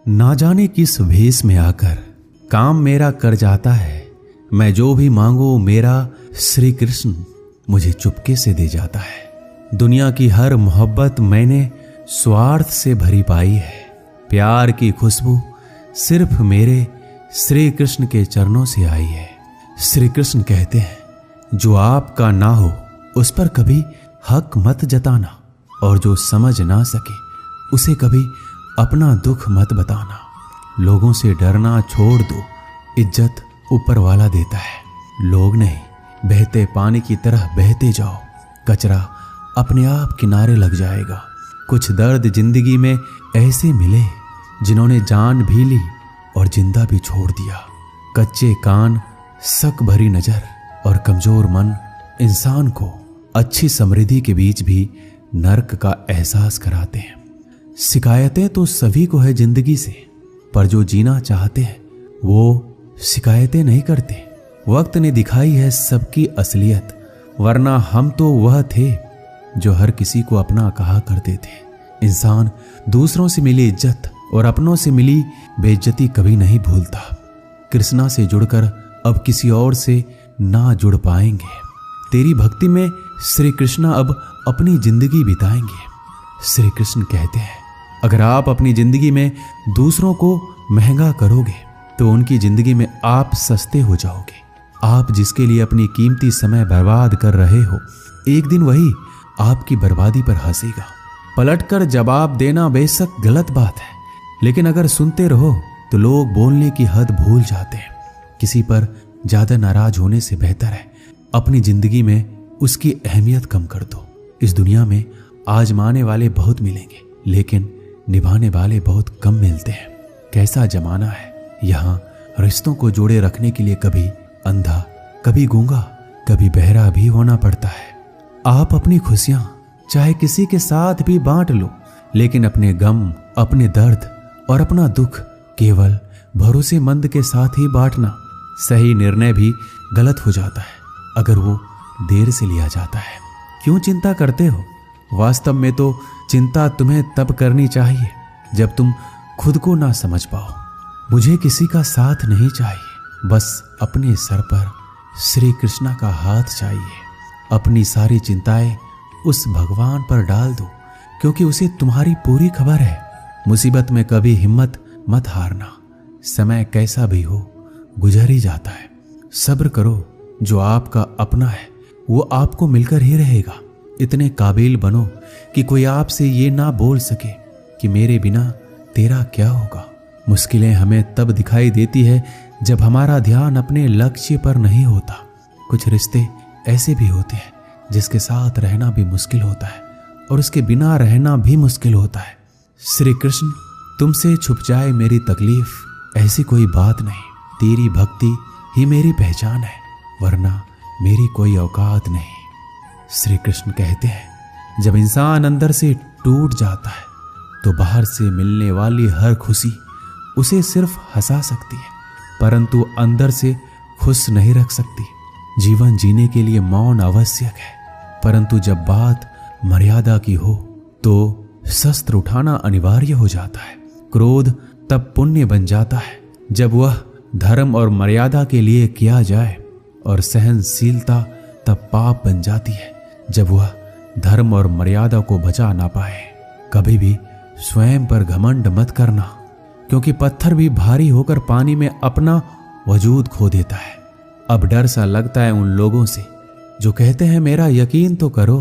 ना जाने किस भेष में आकर काम मेरा कर जाता है। मैं जो भी मांगू मेरा श्री कृष्ण मुझे चुपके से दे जाता है। दुनिया की हर मोहब्बत मैंने स्वार्थ से भरी पाई है। प्यार की खुशबू सिर्फ मेरे श्री कृष्ण के चरणों से आई है। श्री कृष्ण कहते हैं, जो आपका ना हो उस पर कभी हक मत जताना, और जो समझ ना सके उसे कभी अपना दुख मत बताना। लोगों से डरना छोड़ दो, इज्जत ऊपर वाला देता है, लोग नहीं। बहते पानी की तरह बहते जाओ, कचरा अपने आप किनारे लग जाएगा। कुछ दर्द जिंदगी में ऐसे मिले जिन्होंने जान भी ली और जिंदा भी छोड़ दिया। कच्चे कान, शक भरी नजर और कमजोर मन इंसान को अच्छी समृद्धि के बीच भी नर्क का एहसास कराते हैं। शिकायतें तो सभी को है जिंदगी से, पर जो जीना चाहते हैं वो शिकायतें नहीं करते। वक्त ने दिखाई है सबकी असलियत, वरना हम तो वह थे जो हर किसी को अपना कहा करते थे। इंसान दूसरों से मिली इज्जत और अपनों से मिली बेइज्जती कभी नहीं भूलता। कृष्णा से जुड़कर अब किसी और से ना जुड़ पाएंगे। तेरी भक्ति में श्री कृष्णा अब अपनी जिंदगी बिताएंगे। श्री कृष्ण कहते हैं, अगर आप अपनी जिंदगी में दूसरों को महंगा करोगे तो उनकी जिंदगी में आप सस्ते हो जाओगे। आप जिसके लिए अपनी कीमती समय बर्बाद कर रहे हो, एक दिन वही आपकी बर्बादी पर हंसेगा। पलटकर जवाब देना बेशक गलत बात है, लेकिन अगर सुनते रहो तो लोग बोलने की हद भूल जाते हैं। किसी पर ज्यादा नाराज होने से बेहतर है अपनी जिंदगी में उसकी अहमियत कम कर दो। इस दुनिया में आजमाने वाले बहुत मिलेंगे, लेकिन निभाने वाले बहुत कम मिलते हैं। कैसा जमाना है, यहाँ रिश्तों को जोड़े रखने के लिए कभी अंधा, कभी गूंगा, कभी बहरा भी होना पड़ता है। आप अपनी खुशियां चाहे किसी के साथ भी बांट लो, लेकिन अपने गम, अपने दर्द और अपना दुख केवल भरोसेमंद के साथ ही बांटना। सही निर्णय भी गलत हो जाता है अगर वो देर से लिया जाता है। क्यों चिंता करते हो? वास्तव में तो चिंता तुम्हें तब करनी चाहिए जब तुम खुद को ना समझ पाओ। मुझे किसी का साथ नहीं चाहिए, बस अपने सर पर श्री कृष्णा का हाथ चाहिए। अपनी सारी चिंताएं उस भगवान पर डाल दो, क्योंकि उसे तुम्हारी पूरी खबर है। मुसीबत में कभी हिम्मत मत हारना। समय कैसा भी हो गुजर ही जाता है। सब्र करो, जो आपका अपना है वो आपको मिलकर ही रहेगा। इतने काबिल बनो कि कोई आपसे ये ना बोल सके कि मेरे बिना तेरा क्या होगा। मुश्किलें हमें तब दिखाई देती है जब हमारा ध्यान अपने लक्ष्य पर नहीं होता। कुछ रिश्ते ऐसे भी होते हैं जिसके साथ रहना भी मुश्किल होता है और उसके बिना रहना भी मुश्किल होता है। श्री कृष्ण, तुमसे छुप जाए मेरी तकलीफ, ऐसी कोई बात नहीं। तेरी भक्ति ही मेरी पहचान है, वरना मेरी कोई औकात नहीं। श्री कृष्ण कहते हैं, जब इंसान अंदर से टूट जाता है तो बाहर से मिलने वाली हर खुशी उसे सिर्फ हंसा सकती है, परंतु अंदर से खुश नहीं रख सकती। जीवन जीने के लिए मौन आवश्यक है, परंतु जब बात मर्यादा की हो तो शस्त्र उठाना अनिवार्य हो जाता है। क्रोध तब पुण्य बन जाता है जब वह धर्म और मर्यादा के लिए किया जाए, और सहनशीलता तब पाप बन जाती है जब वह धर्म और मर्यादा को बचा ना पाए। कभी भी स्वयं पर घमंड मत करना, क्योंकि पत्थर भी भारी होकर पानी में अपना वजूद खो देता है। अब डर सा लगता है उन लोगों से जो कहते हैं मेरा यकीन तो करो,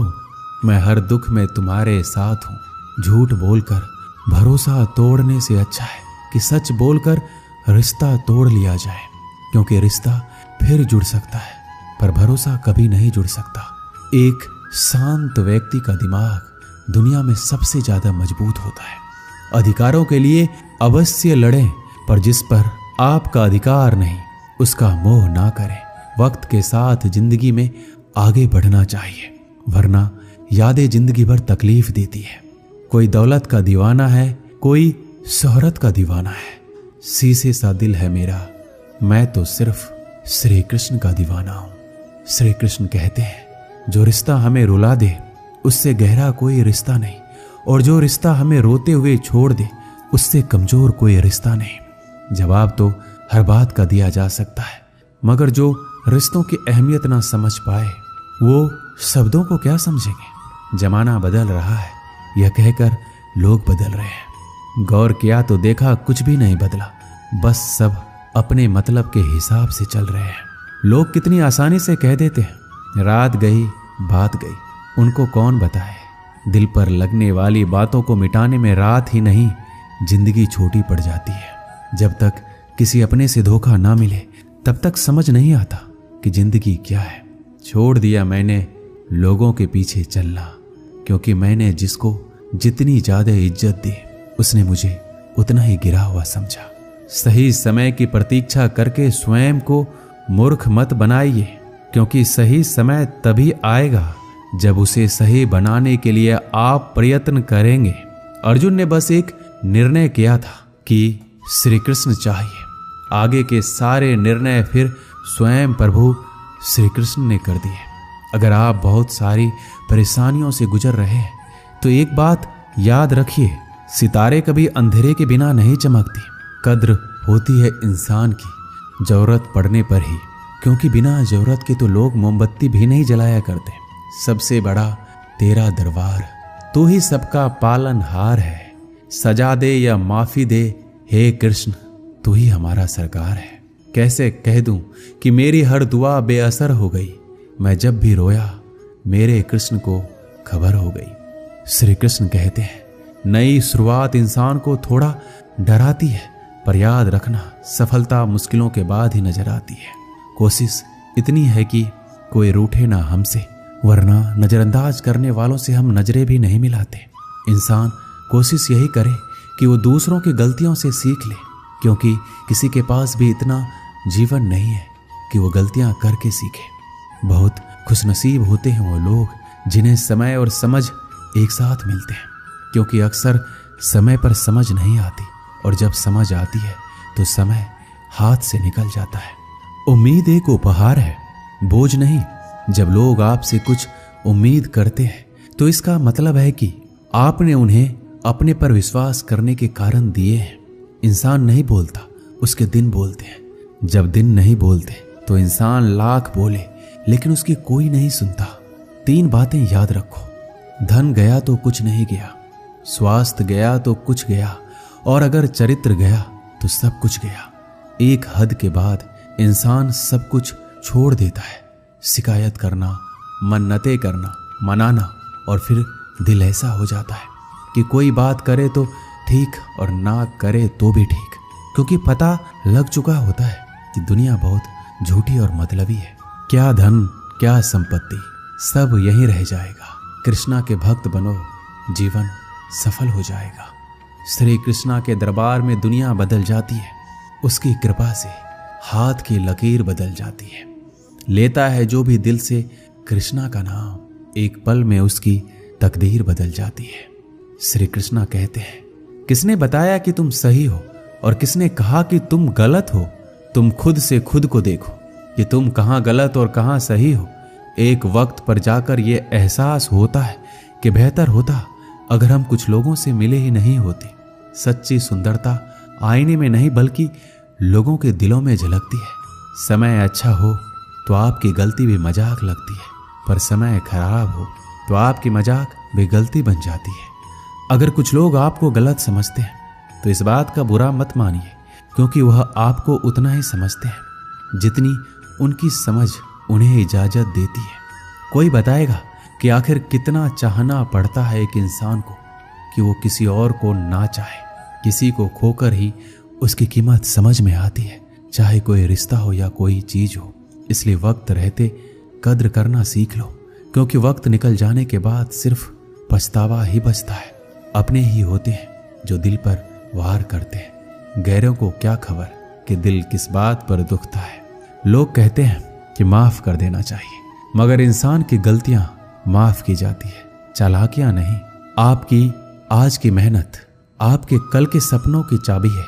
मैं हर दुख में तुम्हारे साथ हूं। झूठ बोलकर भरोसा तोड़ने से अच्छा है कि सच बोलकर रिश्ता तोड़ लिया जाए, क्योंकि रिश्ता फिर जुड़ सकता है पर भरोसा कभी नहीं जुड़ सकता। एक शांत व्यक्ति का दिमाग दुनिया में सबसे ज्यादा मजबूत होता है। अधिकारों के लिए अवश्य लड़ें, पर जिस पर आपका अधिकार नहीं उसका मोह ना करें। वक्त के साथ जिंदगी में आगे बढ़ना चाहिए, वरना यादें जिंदगी भर तकलीफ देती है। कोई दौलत का दीवाना है, कोई शोहरत का दीवाना है। शीशे सा दिल है मेरा, मैं तो सिर्फ श्री कृष्ण का दीवाना हूं। श्री कृष्ण कहते हैं, जो रिश्ता हमें रुला दे उससे गहरा कोई रिश्ता नहीं, और जो रिश्ता हमें रोते हुए छोड़ दे उससे कमजोर कोई रिश्ता नहीं। जवाब तो हर बात का दिया जा सकता है, मगर जो रिश्तों की अहमियत ना समझ पाए वो शब्दों को क्या समझेंगे। जमाना बदल रहा है यह कहकर लोग बदल रहे हैं। गौर किया तो देखा कुछ भी नहीं बदला, बस सब अपने मतलब के हिसाब से चल रहे हैं। लोग कितनी आसानी से कह देते हैं रात गई बात गई, उनको कौन बताए। दिल पर लगने वाली बातों को मिटाने में रात ही नहीं जिंदगी छोटी पड़ जाती है। जब तक किसी अपने से धोखा ना मिले तब तक समझ नहीं आता कि जिंदगी क्या है। छोड़ दिया मैंने लोगों के पीछे चलना, क्योंकि मैंने जिसको जितनी ज्यादा इज्जत दी उसने मुझे उतना ही गिरा हुआ समझा। सही समय की प्रतीक्षा करके स्वयं को मूर्ख मत बनाइए, क्योंकि सही समय तभी आएगा जब उसे सही बनाने के लिए आप प्रयत्न करेंगे। अर्जुन ने बस एक निर्णय किया था कि श्री कृष्ण चाहिए। आगे के सारे निर्णय फिर स्वयं प्रभु श्री कृष्ण ने कर दिए। अगर आप बहुत सारी परेशानियों से गुजर रहे हैं तो एक बात याद रखिए, सितारे कभी अंधेरे के बिना नहीं चमकती। कद्र होती है इंसान की जरूरत पड़ने पर ही, क्योंकि बिना जरूरत के तो लोग मोमबत्ती भी नहीं जलाया करते। सबसे बड़ा तेरा दरबार, तू ही सबका पालनहार है। सजा दे या माफी दे हे कृष्ण, तू ही हमारा सरकार है। कैसे कह दूं कि मेरी हर दुआ बेअसर हो गई। मैं जब भी रोया मेरे कृष्ण को खबर हो गई। श्री कृष्ण कहते हैं नई शुरुआत इंसान को थोड़ा डराती है, पर याद रखना सफलता मुश्किलों के बाद ही नजर आती है। कोशिश इतनी है कि कोई रूठे ना हमसे, वरना नजरअंदाज करने वालों से हम नजरें भी नहीं मिलाते। इंसान कोशिश यही करे कि वो दूसरों की गलतियों से सीख ले, क्योंकि किसी के पास भी इतना जीवन नहीं है कि वो गलतियां करके सीखे। बहुत खुशनसीब होते हैं वो लोग जिन्हें समय और समझ एक साथ मिलते हैं, क्योंकि अक्सर समय पर समझ नहीं आती और जब समझ आती है तो समय हाथ से निकल जाता है। उम्मीद एक उपहार है, बोझ नहीं। जब लोग आपसे कुछ उम्मीद करते हैं तो इसका मतलब है कि आपने उन्हें अपने पर विश्वास करने के कारण दिए हैं। इंसान नहीं बोलता, उसके दिन बोलते हैं। जब दिन नहीं बोलते तो इंसान लाख बोले लेकिन उसकी कोई नहीं सुनता। 3 बातें याद रखो, धन गया तो कुछ नहीं गया, स्वास्थ्य गया तो कुछ गया, और अगर चरित्र गया तो सब कुछ गया। एक हद के बाद इंसान सब कुछ छोड़ देता है। शिकायत करना, मन्नतें करना, मनाना, और फिर दिल ऐसा हो जाता है कि कोई बात करे तो ठीक और ना करे तो भी ठीक, क्योंकि पता लग चुका होता है कि दुनिया बहुत झूठी और मतलबी है। क्या धन क्या संपत्ति, सब यहीं रह जाएगा। कृष्णा के भक्त बनो, जीवन सफल हो जाएगा। श्री कृष्णा के दरबार में दुनिया बदल जाती है, उसकी कृपा से हाथ की लकीर बदल जाती है। लेता है जो भी दिल से कृष्णा का नाम, एक पल में उसकी तकदीर बदल जाती है। श्री कृष्णा कहते हैं किसने बताया कि तुम सही हो और किसने कहा कि तुम गलत हो। तुम खुद से खुद को देखो कि तुम कहाँ गलत और कहाँ सही हो। एक वक्त पर जाकर यह एहसास होता है कि बेहतर होता अगर हम कुछ लोगों से मिले ही नहीं होते। सच्ची सुंदरता आईने में नहीं बल्कि लोगों के दिलों में झलकती है। समय अच्छा हो तो आपकी गलती भी मजाक लगती है, पर समय खराब हो तो आपकी मजाक भी गलती बन जाती है। अगर कुछ लोग आपको गलत समझते हैं तो इस बात का बुरा मत मानिए, क्योंकि वह आपको उतना ही समझते हैं जितनी उनकी समझ उन्हें इजाजत देती है। कोई बताएगा कि आखिर कितना चाहना पड़ता है एक इंसान को कि वो किसी और को ना चाहे। किसी को खोकर ही उसकी कीमत समझ में आती है, चाहे कोई रिश्ता हो या कोई चीज हो। इसलिए वक्त रहते कद्र करना सीख लो, क्योंकि वक्त निकल जाने के बाद सिर्फ पछतावा ही बचता है। अपने ही होते हैं जो दिल पर वार करते हैं, गैरों को क्या खबर कि दिल किस बात पर दुखता है। लोग कहते हैं कि माफ कर देना चाहिए, मगर इंसान की गलतियां माफ की जाती है, चालाकियां नहीं। आपकी आज की मेहनत आपके कल के सपनों की चाबी है।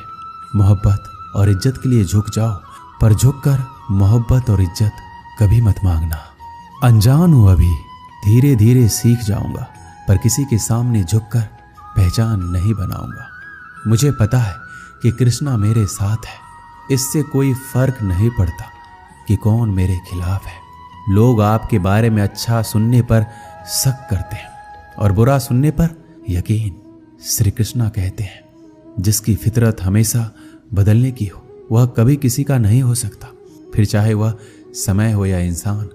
मोहब्बत और इज्जत के लिए झुक जाओ, पर झुककर मोहब्बत और इज्जत कभी मत मांगना। अनजान हूं अभी, धीरे धीरे सीख जाऊंगा, पर किसी के सामने झुककर पहचान नहीं बनाऊंगा। मुझे पता है कि कृष्णा मेरे साथ है। इससे कोई फर्क नहीं पड़ता कि कौन मेरे खिलाफ है। लोग आपके बारे में अच्छा सुनने पर शक करते हैं और बुरा सुनने पर यकीन। श्री कृष्णा कहते हैं, जिसकी फितरत हमेशा बदलने की हो वह कभी किसी का नहीं हो सकता, फिर चाहे वह समय हो या इंसान।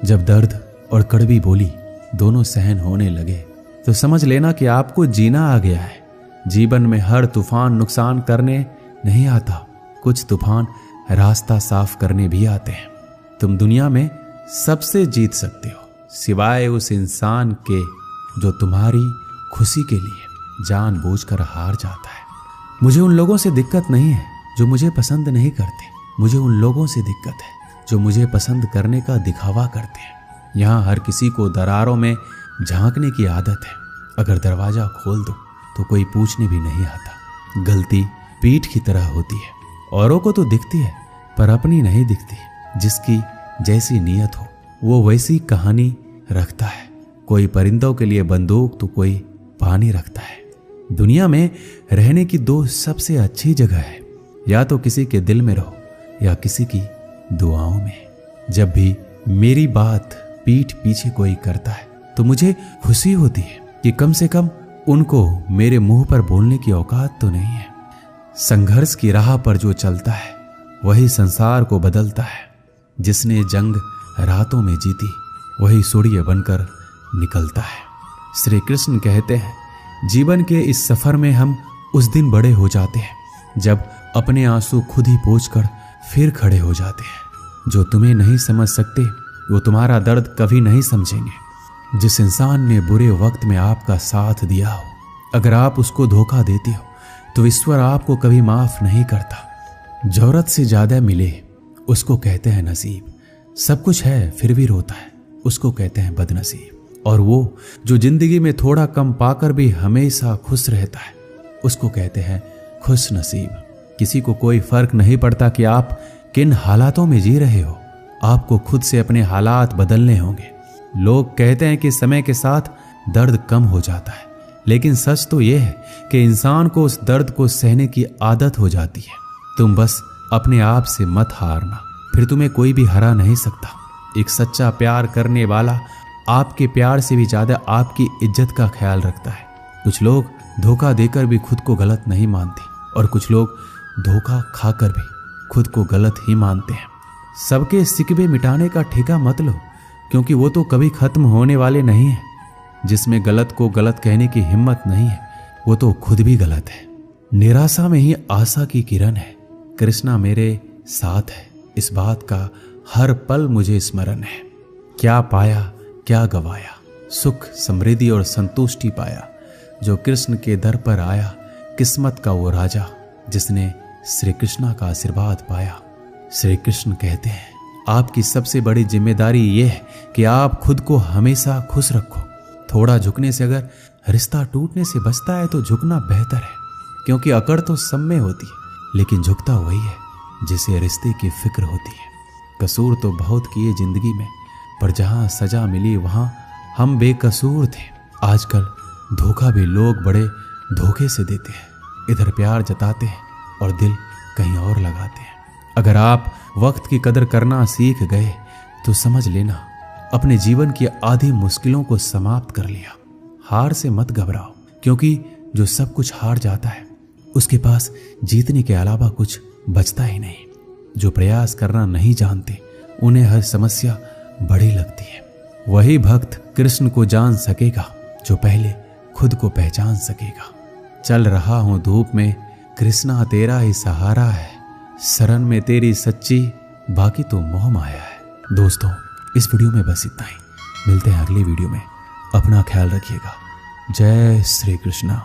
जब दर्द और कड़वी बोली दोनों सहन होने लगे तो समझ लेना कि आपको जीना आ गया है। जीवन में हर तूफान नुकसान करने नहीं आता, कुछ तूफान रास्ता साफ करने भी आते हैं। तुम दुनिया में सबसे जीत सकते हो सिवाय उस इंसान के जो तुम्हारी खुशी के लिए जानबूझकर हार जाता है। मुझे उन लोगों से दिक्कत नहीं है जो मुझे पसंद नहीं करते, मुझे उन लोगों से दिक्कत है जो मुझे पसंद करने का दिखावा करते हैं। यहाँ हर किसी को दरारों में झांकने की आदत है। अगर दरवाजा खोल दो तो कोई पूछने भी नहीं आता। गलती पीठ की तरह होती है, औरों को तो दिखती है पर अपनी नहीं दिखती। जिसकी जैसी नीयत हो वो वैसी कहानी रखता है। कोई परिंदों के लिए बंदूक तो कोई पानी रखता है। दुनिया में रहने की दो सबसे अच्छी जगह है, या तो किसी के दिल में रहो या किसी की दुआओं में। जब भी मेरी बात पीठ पीछे कोई करता है तो मुझे खुशी होती है कि कम से कम उनको मेरे मुंह पर बोलने की औकात तो नहीं है। संघर्ष की राह पर जो चलता है वही संसार को बदलता है। जिसने जंग रातों में जीती वही सूर्य बनकर निकलता है। श्री कृष्ण कहते हैं, जीवन के इस सफर में हम उस दिन बड़े हो जाते हैं जब अपने आंसू खुद ही पोंछकर फिर खड़े हो जाते हैं। जो तुम्हें नहीं समझ सकते वो तुम्हारा दर्द कभी नहीं समझेंगे। जिस इंसान ने बुरे वक्त में आपका साथ दिया हो, अगर आप उसको धोखा देते हो तो ईश्वर आपको कभी माफ नहीं करता। जरूरत से ज्यादा मिले उसको कहते हैं नसीब। सब कुछ है फिर भी रोता है उसको कहते हैं बदनसीब। और वो जो जिंदगी में थोड़ा कम पाकर भी हमेशा खुश रहता है उसको कहते हैं खुश नसीब। किसी को कोई फर्क नहीं पड़ता कि आप किन हालातों में जी रहे हो, आपको खुद से अपने हालात बदलने होंगे। लोग कहते हैं कि समय के साथ दर्द कम हो जाता है, लेकिन सच तो यह है कि इंसान को उस दर्द को सहने की आदत हो जाती है। तुम बस अपने आप से मत हारना, फिर तुम्हें कोई भी हरा नहीं सकता। एक सच्चा प्यार करने वाला आपके प्यार से भी ज्यादा आपकी इज्जत का ख्याल रखता है। कुछ लोग धोखा देकर भी खुद को गलत नहीं मानते और कुछ लोग धोखा खाकर भी खुद को गलत ही मानते हैं। सबके सिकवे मिटाने का ठेका मत लो, क्योंकि वो तो कभी खत्म होने वाले नहीं है। जिसमें गलत को गलत कहने की हिम्मत नहीं है वो तो खुद भी गलत है। निराशा में ही आशा की किरण है। कृष्णा मेरे साथ है, इस बात का हर पल मुझे स्मरण है। क्या पाया क्या गवाया, सुख समृद्धि और संतुष्टि पाया जो कृष्ण के दर पर आया। किस्मत का वो राजा जिसने श्री कृष्णा का आशीर्वाद पाया। श्री कृष्ण कहते हैं, आपकी सबसे बड़ी जिम्मेदारी यह है कि आप खुद को हमेशा खुश रखो। थोड़ा झुकने से अगर रिश्ता टूटने से बचता है तो झुकना बेहतर है, क्योंकि अकड़ तो सब में होती है, लेकिन झुकता वही है जिसे रिश्ते की फिक्र होती है। कसूर तो बहुत किए जिंदगी में, पर जहां सजा मिली वहां हम बेकसूर थे। आजकल धोखा भी लोग बड़े धोखे से देते हैं। इधर प्यार जताते हैं और दिल कहीं और लगाते हैं। अगर आप वक्त की कदर करना सीख गए तो समझ लेना अपने जीवन की आधी मुश्किलों को समाप्त कर लिया। हार से मत घबराओ, क्योंकि जो सब कुछ हार जाता है उसके पास जीतने के अलावा कुछ बचता ही नहीं। जो प्रयास करना नहीं जानते उन्हें हर समस्या बड़ी लगती है। वही भक्त कृष्ण को जान सकेगा जो पहले खुद को पहचान सकेगा। चल रहा हूं धूप में, कृष्णा तेरा ही सहारा है। शरण में तेरी सच्ची, बाकी तो मोह माया है। दोस्तों, इस वीडियो में बस इतना ही। मिलते हैं अगले वीडियो में। अपना ख्याल रखिएगा। जय श्री कृष्णा।